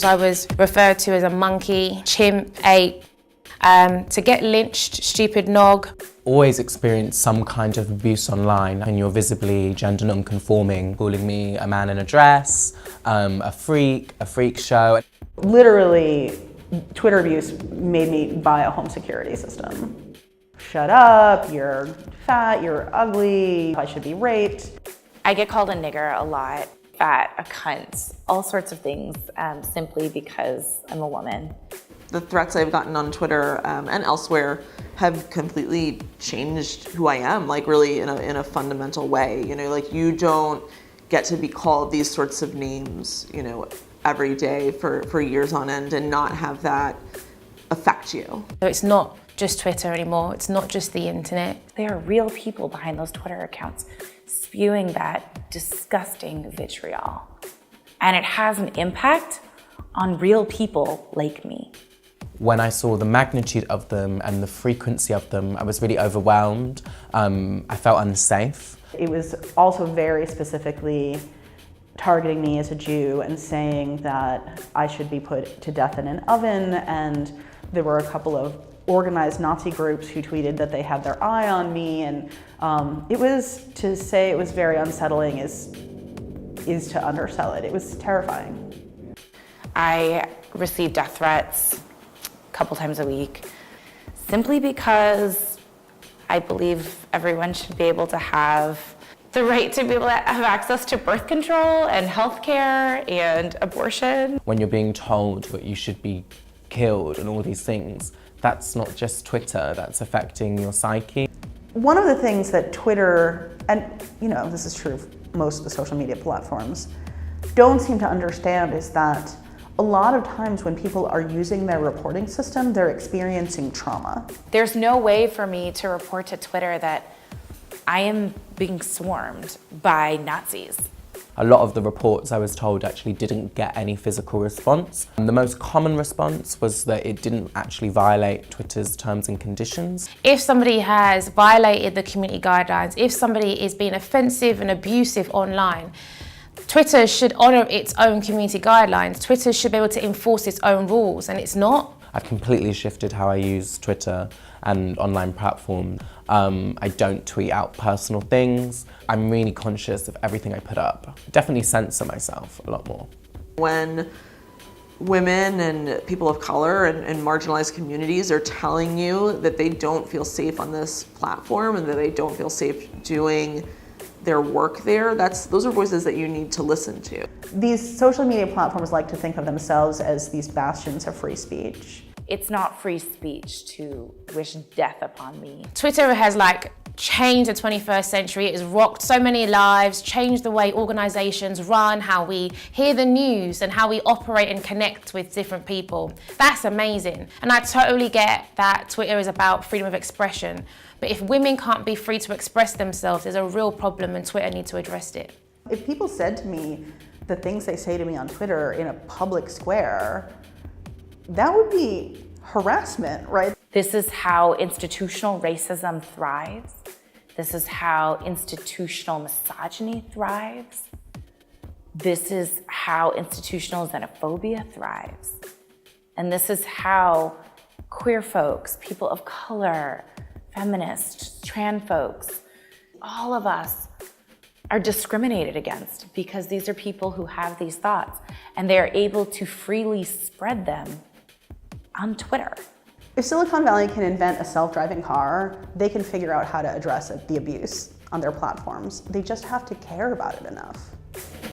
I was referred to as a monkey, chimp, ape, to get lynched, stupid nog. Always experience some kind of abuse online and you're visibly gender non-conforming, calling me a man in a dress, a freak show. Literally, Twitter abuse made me buy a home security system. Shut up, you're fat, you're ugly, I should be raped. I get called a nigger a lot, fat, a cunt, all sorts of things, simply because I'm a woman. The threats I've gotten on Twitter and elsewhere have completely changed who I am, like really in a fundamental way. You know, like you don't get to be called these sorts of names, you know, every day for years on end and not have that affect you. So it's not just Twitter anymore, it's not just the internet. There are real people behind those Twitter accounts spewing that disgusting vitriol. And it has an impact on real people like me. When I saw the magnitude of them and the frequency of them, I was really overwhelmed. I felt unsafe. It was also very specifically targeting me as a Jew and saying that I should be put to death in an oven, and there were a couple of organized Nazi groups who tweeted that they had their eye on me, and it was, to say it was very unsettling is to undersell it. It was terrifying. I received death threats a couple times a week, simply because I believe everyone should be able to have the right to be able to have access to birth control and healthcare and abortion. When you're being told that you should be killed and all these things, that's not just Twitter, that's affecting your psyche. One of the things that Twitter, and you know, this is true of most of the social media platforms, don't seem to understand is that a lot of times when people are using their reporting system, they're experiencing trauma. There's no way for me to report to Twitter that I am being swarmed by Nazis. A lot of the reports, I was told, actually didn't get any physical response. And the most common response was that it didn't actually violate Twitter's terms and conditions. If somebody has violated the community guidelines, if somebody is being offensive and abusive online, Twitter should honour its own community guidelines. Twitter should be able to enforce its own rules, and it's not. I've completely shifted how I use Twitter and online platforms. I don't tweet out personal things. I'm really conscious of everything I put up. Definitely censor myself a lot more. When women and people of color and marginalized communities are telling you that they don't feel safe on this platform and that they don't feel safe doing their work there, those are voices that you need to listen to. These social media platforms like to think of themselves as these bastions of free speech. It's not free speech to wish death upon me. Twitter has changed the 21st century. It has rocked so many lives, changed the way organizations run, how we hear the news and how we operate and connect with different people. That's amazing. And I totally get that Twitter is about freedom of expression. But if women can't be free to express themselves, there's a real problem and Twitter needs to address it. If people said to me the things they say to me on Twitter in a public square, that would be harassment, right? This is how institutional racism thrives. This is how institutional misogyny thrives. This is how institutional xenophobia thrives. And this is how queer folks, people of color, feminists, trans folks, all of us are discriminated against because these are people who have these thoughts and they're able to freely spread them on Twitter. If Silicon Valley can invent a self-driving car, they can figure out how to address the abuse on their platforms. They just have to care about it enough.